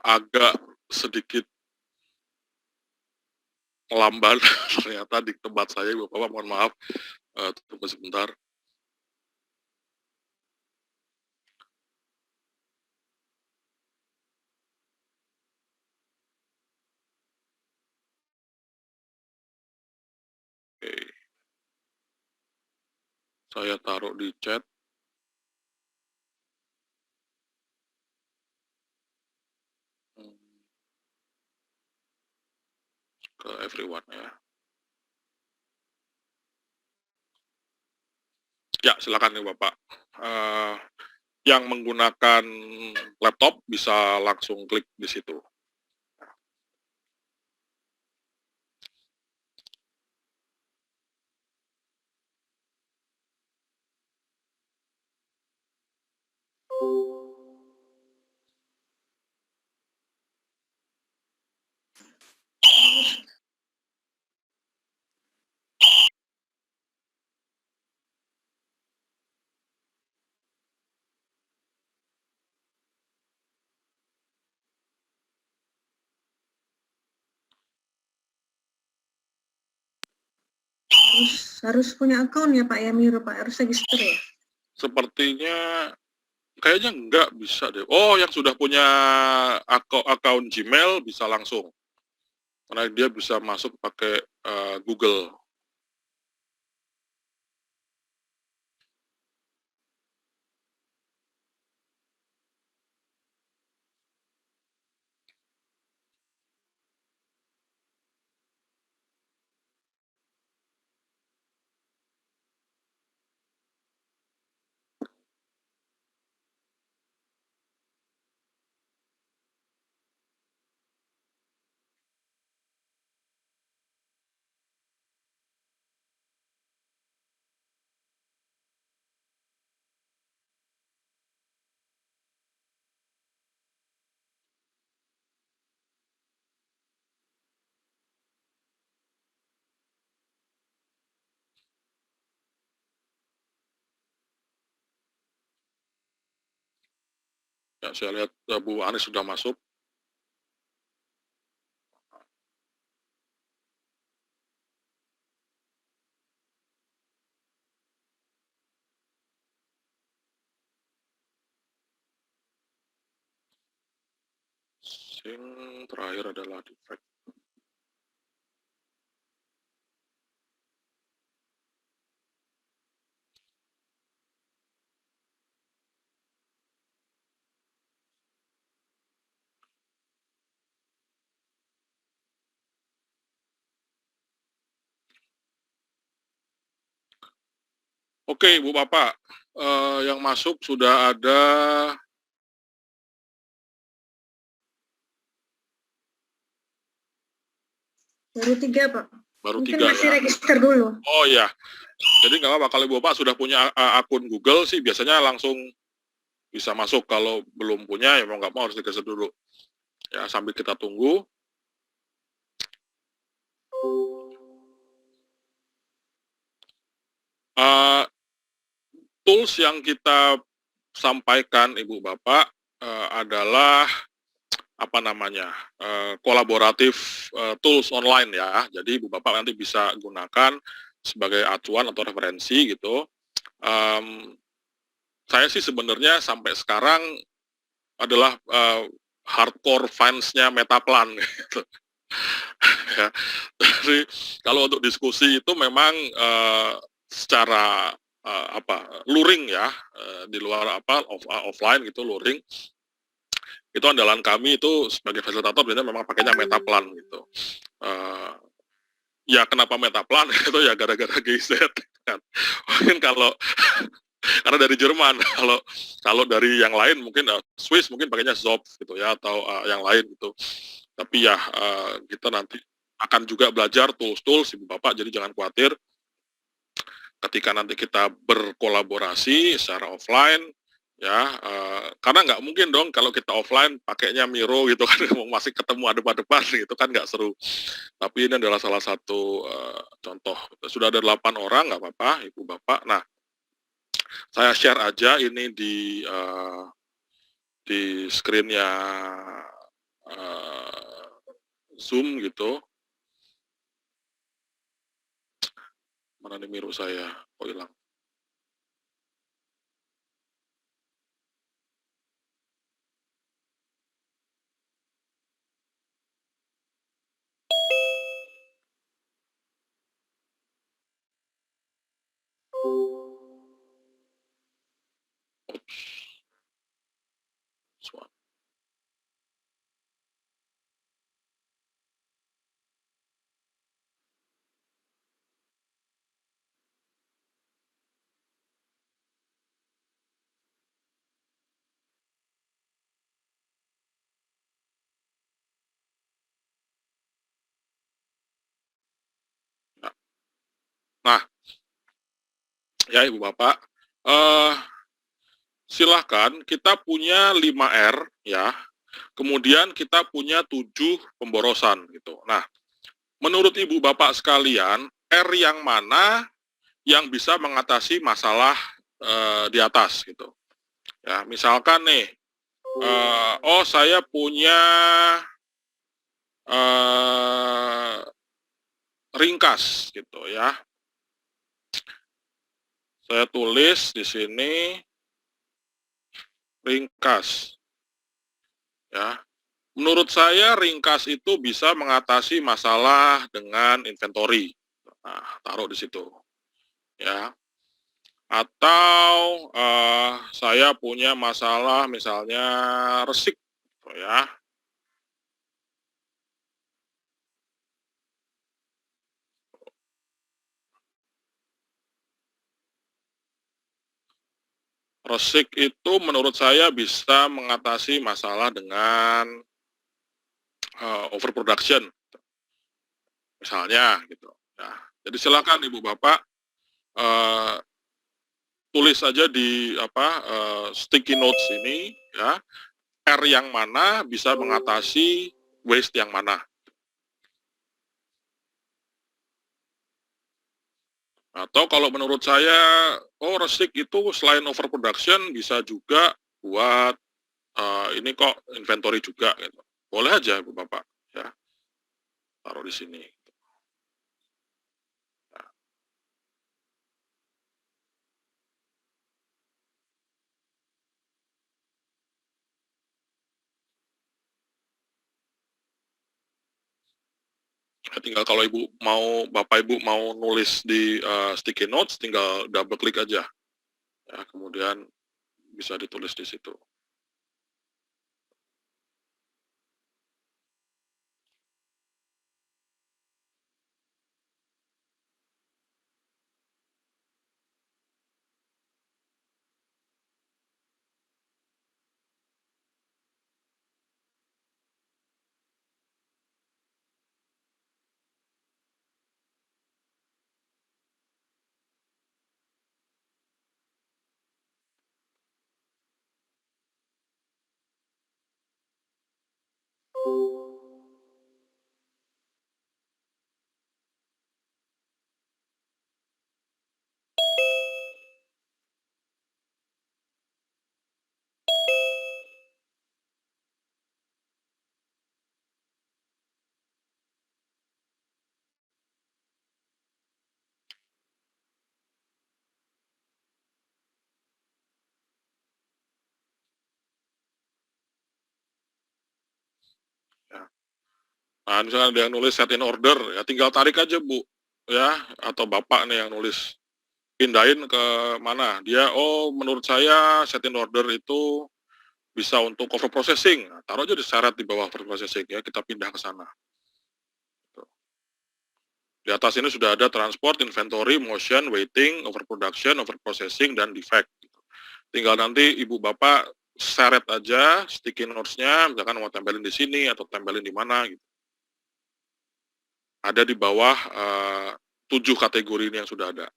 Agak sedikit lamban ternyata di tempat saya, Ibu Bapak, mohon maaf, tunggu sebentar. Oke. Saya taruh di chat. Ke everyone ya. Ya, silakan nih Bapak. Yang menggunakan laptop bisa langsung klik di situ. Harus punya akun ya Pak ya, Miro Pak, harus register ya? Sepertinya kayaknya nggak bisa deh. Oh, yang sudah punya akun Gmail bisa langsung. Karena dia bisa masuk pakai Google. Ya, saya lihat Bu Anies sudah masuk. Yang terakhir adalah defect. Oke, Ibu Bapak, yang masuk sudah ada Baru 3, Pak. baru Mungkin 3 masih ya. register dulu. Oh ya, jadi nggak apa-apa kalau Ibu Bapak sudah punya akun Google sih biasanya langsung bisa masuk. Kalau belum punya ya mau nggak mau harus digeser dulu. Ya, sambil kita tunggu. Tools yang kita sampaikan Ibu Bapak adalah apa namanya kolaboratif tools online ya. Jadi Ibu Bapak nanti bisa gunakan sebagai acuan atau referensi gitu. Saya sih sebenarnya sampai sekarang adalah hardcore fansnya Metaplan gitu. Ya. Jadi kalau untuk diskusi itu memang secara luring ya, di luar offline gitu luring. Itu andalan kami itu sebagai fasilitator biasanya memang pakainya Metaplan gitu. Ya kenapa Metaplan itu ya gara-gara GZ kan. Mungkin kalau karena dari Jerman, kalau dari yang lain mungkin Swiss mungkin pakainya Zopf gitu ya atau yang lain gitu. Tapi ya kita nanti akan juga belajar tools-tools Ibu Bapak, jadi jangan khawatir ketika nanti kita berkolaborasi secara offline ya, karena nggak mungkin dong kalau kita offline pakainya Miro gitu kan, masih ketemu depan-depan gitu kan nggak seru. Tapi ini adalah salah satu contoh. Sudah ada 8 orang, nggak apa-apa Ibu Bapak. Nah, saya share aja ini di screen-nya Zoom gitu. Mana nih Miro saya? Oh hilang. Nah, ya Ibu Bapak, silahkan kita punya 5R ya, kemudian kita punya 7 pemborosan gitu. Nah, menurut Ibu Bapak sekalian, R yang mana yang bisa mengatasi masalah di atas gitu. Ya, misalkan nih, saya punya ringkas gitu ya. Saya tulis di sini ringkas. Ya. Menurut saya ringkas itu bisa mengatasi masalah dengan inventory. Nah, taruh di situ. Ya. Atau saya punya masalah misalnya resik ya. Resik itu menurut saya bisa mengatasi masalah dengan overproduction, misalnya gitu. Ya. Jadi silakan Ibu Bapak tulis aja di sticky notes ini ya, R yang mana bisa mengatasi waste yang mana. Atau kalau menurut saya, resik itu selain overproduction bisa juga buat ini kok inventory juga gitu. Boleh aja Ibu Bapak ya, taruh di sini. Tinggal kalau Bapak Ibu mau nulis di sticky notes, tinggal double klik aja. Ya, kemudian bisa ditulis di situ. Ya. Nah, misalnya ada yang nulis set in order, ya tinggal tarik aja Bu, ya, atau Bapak nih yang nulis. Pindahin ke mana, dia, oh menurut saya set in order itu bisa untuk cover processing. Nah, taruh aja di syarat di bawah cover processing ya, kita pindah ke sana. Di atas ini sudah ada transport, inventory, motion, waiting, overproduction, overprocessing, dan defect. Tinggal nanti Ibu Bapak seret aja sticky notes-nya, misalkan mau tempelin di sini atau tempelin di mana gitu. Ada di bawah 7 kategori ini yang sudah ada.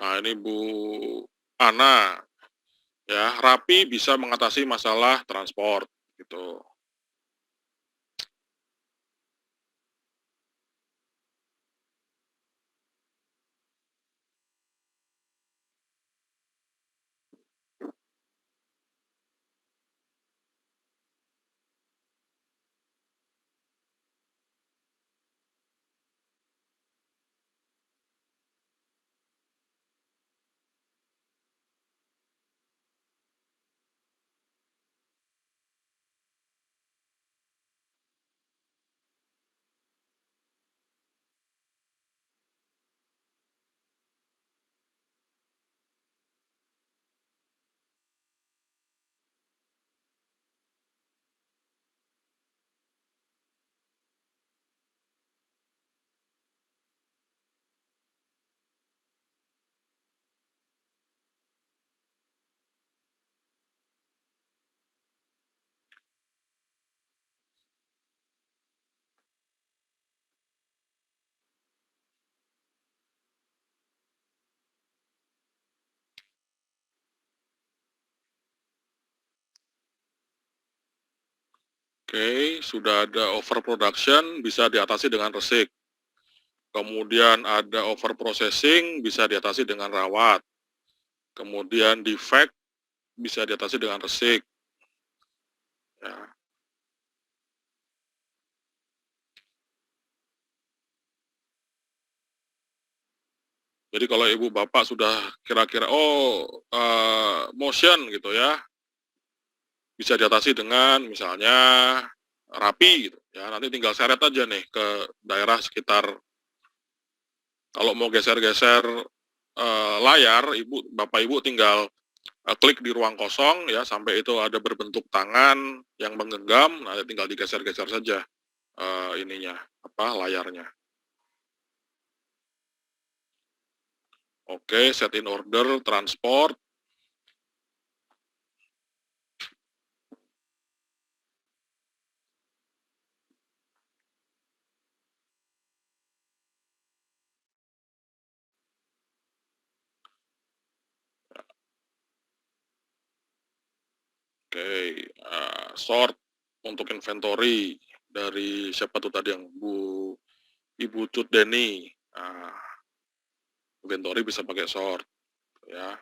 Nah, ini Bu Ana, ya, rapi bisa mengatasi masalah transport, gitu. Oke, sudah ada overproduction, bisa diatasi dengan resik. Kemudian ada overprocessing, bisa diatasi dengan rawat. Kemudian defect, bisa diatasi dengan resik. Ya. Jadi kalau Ibu Bapak sudah kira-kira, motion gitu ya, bisa diatasi dengan misalnya rapi gitu ya, nanti tinggal seret aja nih ke daerah sekitar. Kalau mau geser-geser layar, Bapak Ibu tinggal klik di ruang kosong ya, sampai itu ada berbentuk tangan yang menggenggam, nah tinggal digeser-geser saja layarnya. Oke, set in order, transport. Sort untuk inventory dari siapa tuh tadi yang Ibu Cut Deni. Inventory bisa pakai sort, ya.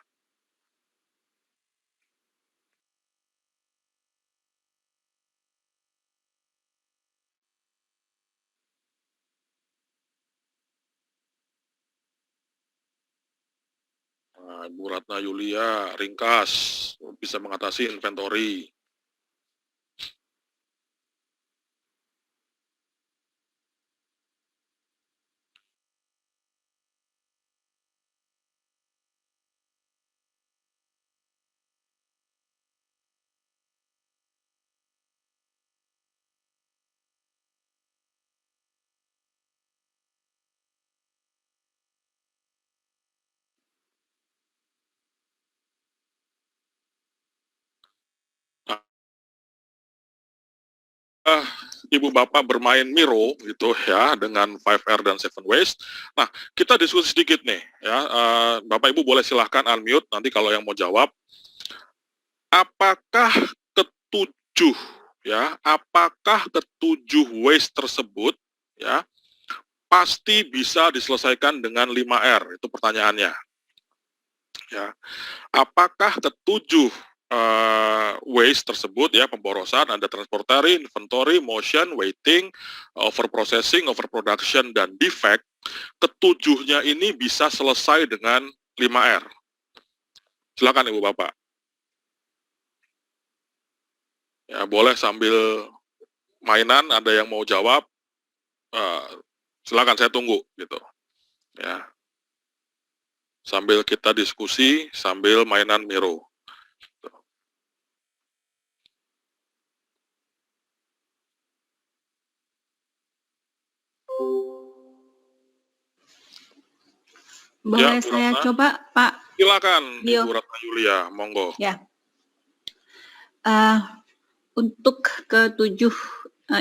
Ibu Ratna Yulia, ringkas, bisa mengatasi inventory. Ibu Bapak bermain Miro gitu ya dengan 5R dan 7 Ways. Nah, kita diskusi sedikit nih ya. Bapak Ibu boleh silahkan unmute nanti kalau yang mau jawab. Apakah ketujuh ways tersebut ya pasti bisa diselesaikan dengan 5R? Itu pertanyaannya. Ya. Apakah ketujuh waste tersebut ya, pemborosan, ada transportary, inventory, motion, waiting, overprocessing, overproduction, dan defect, ketujuhnya ini bisa selesai dengan 5R. Silakan Ibu Bapak. Ya, boleh sambil mainan, ada yang mau jawab, silakan, saya tunggu gitu. Ya. Sambil kita diskusi, sambil mainan Miro. Boleh Ya, saya Ratna. coba, Pak? Silakan, Dio. Ibu Ratna Yulia, monggo. Ya. Untuk ketujuh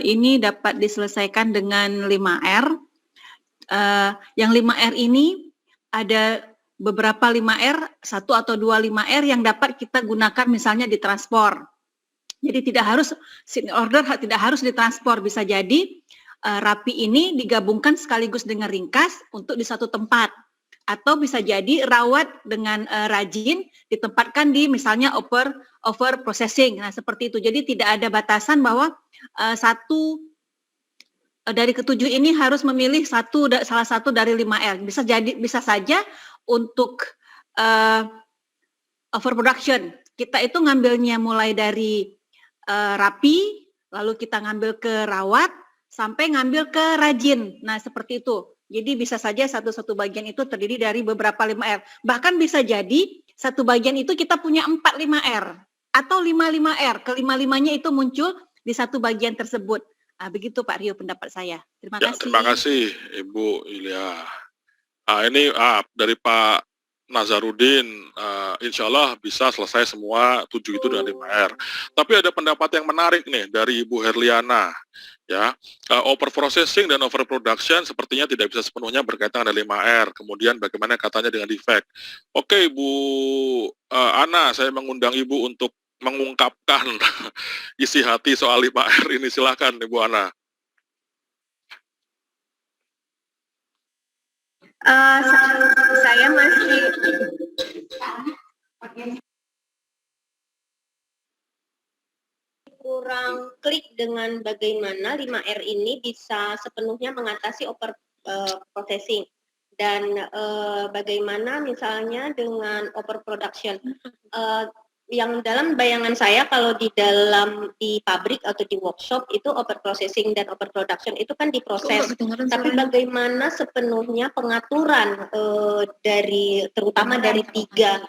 ini dapat diselesaikan dengan 5R. Yang 5R ini ada beberapa 5R, 1 atau 2 5R yang dapat kita gunakan misalnya di transport. Jadi tidak harus single order, tidak harus ditransport, bisa jadi rapi ini digabungkan sekaligus dengan ringkas untuk di satu tempat. Atau bisa jadi rawat dengan rajin ditempatkan di misalnya over processing. Nah, seperti itu. Jadi tidak ada batasan bahwa satu dari ketujuh ini harus memilih salah satu dari 5R. Bisa saja untuk overproduction. Kita itu ngambilnya mulai dari rapi, lalu kita ngambil ke rawat, sampai ngambil ke rajin. Nah, seperti itu. Jadi bisa saja satu bagian itu terdiri dari beberapa 5R. Bahkan bisa jadi satu bagian itu kita punya 4 5R atau 5 5R. Kelima-limanya itu muncul di satu bagian tersebut. Begitu Pak Rio pendapat saya. Terima kasih. Terima kasih Ibu Yulia. Ini dari Pak Nazarudin, insya Allah bisa selesai semua 7 itu dengan 5R. Tapi ada pendapat yang menarik nih dari Ibu Herliana. Ya, overprocessing dan overproduction sepertinya tidak bisa sepenuhnya berkaitan dengan 5R. Kemudian bagaimana katanya dengan defect? Oke, Bu Ana, saya mengundang Ibu untuk mengungkapkan isi hati soal 5R ini. Silakan Ibu Ana. Saya masih kurang klik dengan bagaimana 5R ini bisa sepenuhnya mengatasi overprocessing dan bagaimana misalnya dengan overproduction. Yang dalam bayangan saya kalau di pabrik atau di workshop itu overprocessing dan overproduction itu kan diproses, tapi bagaimana sepenuhnya pengaturan terutama dari tiga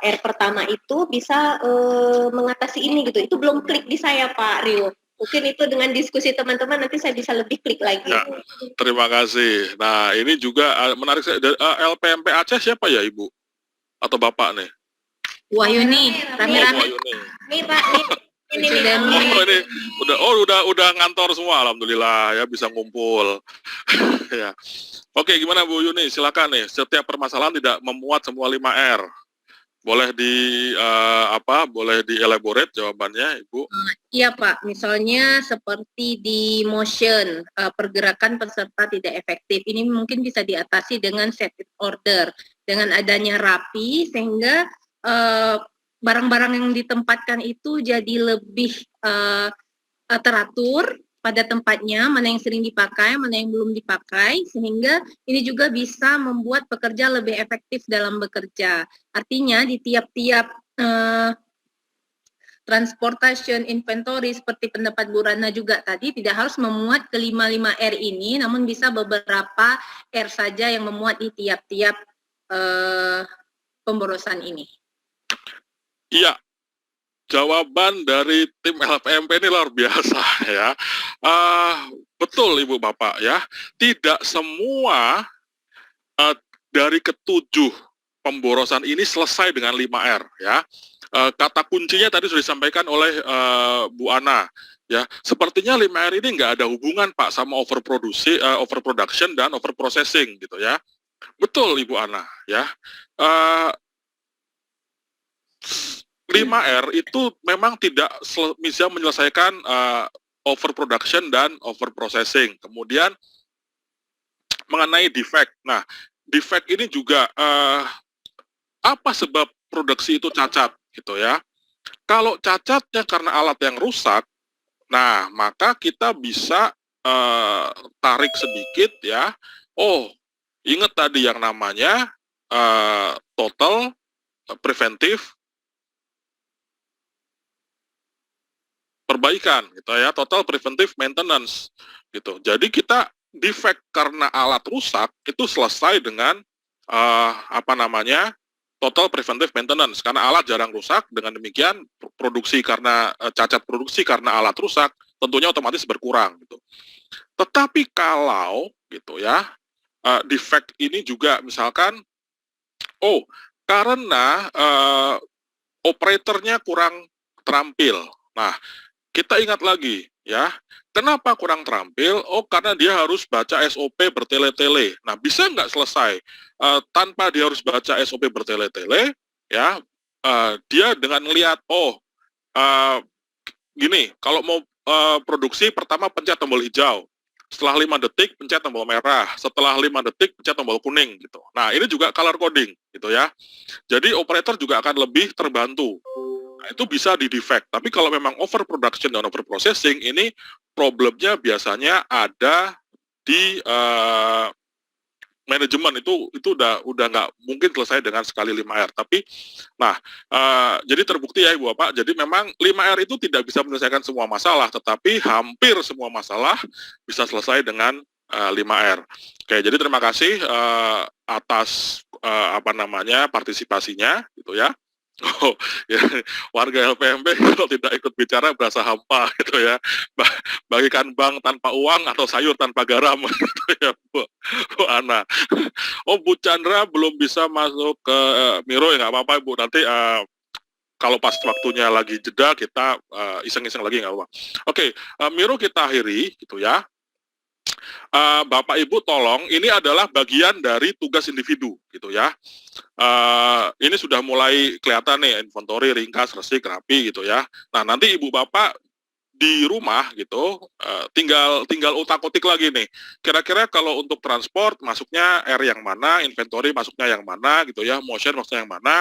R pertama itu bisa mengatasi ini gitu. Itu belum klik di saya Pak Rio. Mungkin itu dengan diskusi teman-teman nanti saya bisa lebih klik lagi. Ya, terima kasih. Nah, ini juga menarik. LPMP Aceh siapa ya Ibu? Atau Bapak nih? Wahyuni, rame-rame. Nih Pak, ini. Udah ngantor semua, alhamdulillah ya bisa ngumpul. Ya. Oke, gimana Bu Yuni? Silakan nih. Setiap permasalahan tidak memuat semua 5R. Boleh boleh di-elaborate jawabannya, Ibu? Iya Pak, misalnya seperti di motion, pergerakan peserta tidak efektif. Ini mungkin bisa diatasi dengan set order. Dengan adanya rapi, sehingga barang-barang yang ditempatkan itu jadi lebih teratur pada tempatnya, mana yang sering dipakai, mana yang belum dipakai, sehingga ini juga bisa membuat pekerja lebih efektif dalam bekerja. Artinya di tiap-tiap transportation inventory seperti pendapat Bu Rana juga tadi tidak harus memuat kelima-lima R ini, namun bisa beberapa R saja yang memuat di tiap-tiap pemborosan ini. Iya, jawaban dari tim LPMP ini luar biasa ya. Betul Ibu Bapak ya, tidak semua dari ketujuh pemborosan ini selesai dengan 5R ya. Kata kuncinya tadi sudah disampaikan oleh Bu Ana ya. Sepertinya 5R ini nggak ada hubungan Pak sama overproduction dan overprocessing gitu ya. Betul Ibu Ana ya. 5R itu memang tidak bisa menyelesaikan overproduction dan overprocessing. Kemudian mengenai defect. Nah, defect ini juga apa sebab produksi itu cacat gitu ya. Kalau cacatnya karena alat yang rusak, nah maka kita bisa tarik sedikit ya. Oh, ingat tadi yang namanya total preventive perbaikan gitu ya, total preventive maintenance gitu. Jadi kita defect karena alat rusak itu selesai dengan total preventive maintenance, karena alat jarang rusak. Dengan demikian produksi karena cacat produksi karena alat rusak tentunya otomatis berkurang gitu. Tetapi kalau gitu ya, defect ini juga misalkan karena operatornya kurang terampil. Nah, kita ingat lagi ya, kenapa kurang terampil? Karena dia harus baca SOP bertele-tele. Nah, bisa nggak selesai tanpa dia harus baca SOP bertele-tele ya? Dia dengan melihat gini, kalau mau produksi pertama pencet tombol hijau, setelah 5 detik pencet tombol merah, setelah 5 detik pencet tombol kuning gitu. Nah, ini juga color coding gitu ya. Jadi operator juga akan lebih terbantu. Nah, itu bisa di defect. Tapi kalau memang overproduction dan overprocessing, ini problemnya biasanya ada di manajemen. Itu udah nggak mungkin selesai dengan sekali 5R. Tapi, nah, jadi terbukti ya Ibu Bapak, jadi memang 5R itu tidak bisa menyelesaikan semua masalah, tetapi hampir semua masalah bisa selesai dengan 5R. Oke, jadi terima kasih atas partisipasinya gitu ya. Ya, warga LPMP kalau tidak ikut bicara berasa hampa gitu ya, bagikan bank tanpa uang atau sayur tanpa garam gitu ya Bu Ana. Bu Chandra belum bisa masuk ke Miro, ya nggak apa-apa Bu, nanti kalau pas waktunya lagi jeda kita iseng-iseng lagi nggak apa-apa. Oke, Miro kita akhiri gitu ya. Bapak Ibu tolong, ini adalah bagian dari tugas individu gitu ya. Ini sudah mulai kelihatan nih, inventory, ringkas, resik, rapi gitu ya. Nah, nanti Ibu Bapak di rumah gitu, tinggal utak-utik lagi nih. Kira-kira kalau untuk transport masuknya R yang mana, inventory masuknya yang mana gitu ya, motion masuknya yang mana.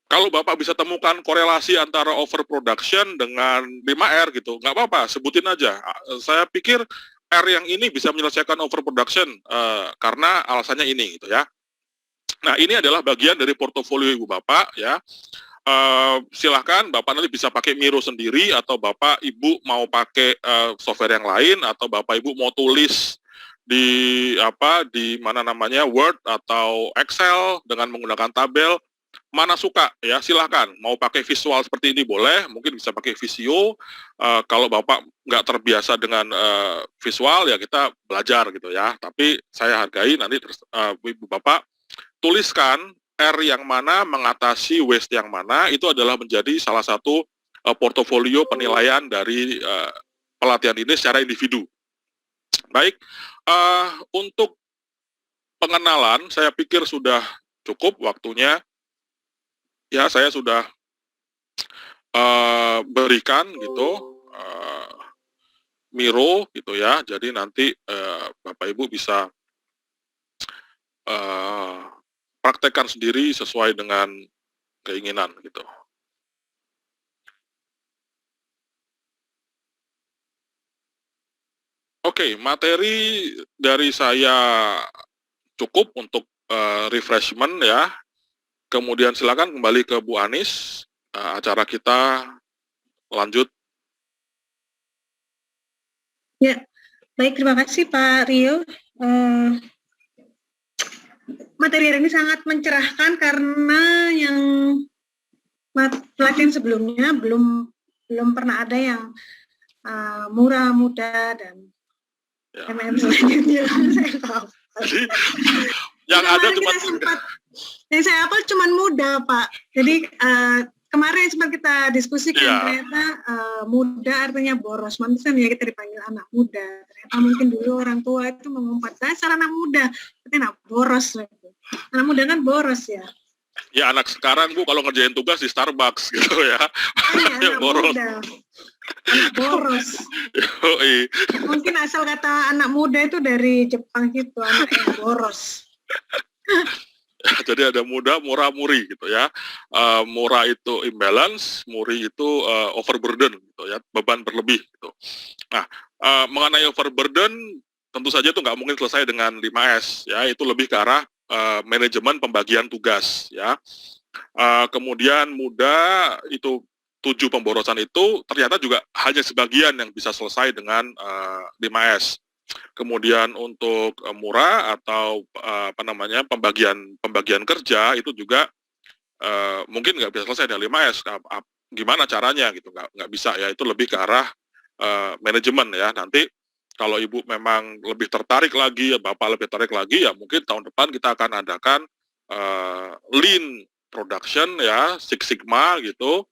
Kalau Bapak bisa temukan korelasi antara overproduction dengan 5R gitu, nggak apa-apa, sebutin aja. Saya pikir R yang ini bisa menyelesaikan overproduction karena alasannya ini gitu ya. Nah, ini adalah bagian dari portofolio Ibu Bapak ya. Silahkan Bapak nanti bisa pakai Miro sendiri, atau Bapak Ibu mau pakai software yang lain, atau Bapak Ibu mau tulis di Word atau Excel dengan menggunakan tabel. Mana suka ya, silahkan. Mau pakai visual seperti ini boleh, mungkin bisa pakai Visio. Kalau Bapak nggak terbiasa dengan visual ya kita belajar gitu ya. Tapi saya hargai nanti Ibu Bapak tuliskan R yang mana mengatasi waste yang mana, itu adalah menjadi salah satu portofolio penilaian dari pelatihan ini secara individu. Baik, untuk pengenalan saya pikir sudah cukup waktunya. Ya, saya sudah berikan gitu Miro gitu ya. Jadi nanti Bapak Ibu bisa praktekkan sendiri sesuai dengan keinginan gitu. Oke, materi dari saya cukup untuk refreshment ya. Kemudian silakan kembali ke Bu Anis, acara kita lanjut. Ya, baik, terima kasih Pak Rio. Materi hari ini sangat mencerahkan karena yang pelatihan sebelumnya belum pernah ada yang murah, mudah, dan Ya. selanjutnya. Saya tahu. Jadi yang ada cuma yang saya hafal cuma mudah, Pak. Jadi kemarin sempat kita diskusikan, ya. ternyata muda artinya boros. Mantesan ya kita dipanggil anak muda. Ternyata mungkin dulu orang tua itu mengumpat dasar anak muda, tapi anak boros. Anak muda kan boros ya. Ya, anak sekarang Bu kalau ngerjain tugas di Starbucks gitu ya. Anak boros. muda. Anak boros. Mungkin asal kata anak muda itu dari Jepang gitu, anak yang boros. Jadi ada muda, murah, muri gitu ya. Murah itu imbalance, muri itu overburden gitu ya, beban berlebih gitu. Nah, mengenai overburden tentu saja itu nggak mungkin selesai dengan 5S ya, itu lebih ke arah manajemen pembagian tugas ya. Kemudian muda itu 7 pemborosan itu ternyata juga hanya sebagian yang bisa selesai dengan 5S. Kemudian untuk murah atau pembagian kerja itu juga mungkin nggak bisa selesai dengan 5S. Gimana caranya gitu, nggak bisa ya, itu lebih ke arah manajemen ya. Nanti kalau Ibu memang lebih tertarik lagi, ya Bapak lebih tertarik lagi, ya mungkin tahun depan kita akan adakan lean production ya, Six Sigma gitu.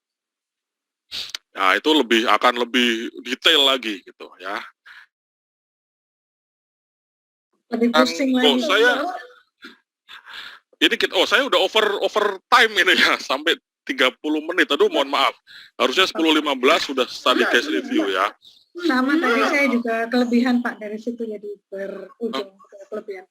Nah, itu akan lebih detail lagi gitu ya. Lebih pusing lagi. Saya udah over time ini ya, sampai 30 menit. Aduh, mohon maaf. Harusnya 10.15 sudah study case review ya. Sama tadi saya juga kelebihan Pak, dari situ jadi berujung kelebihan.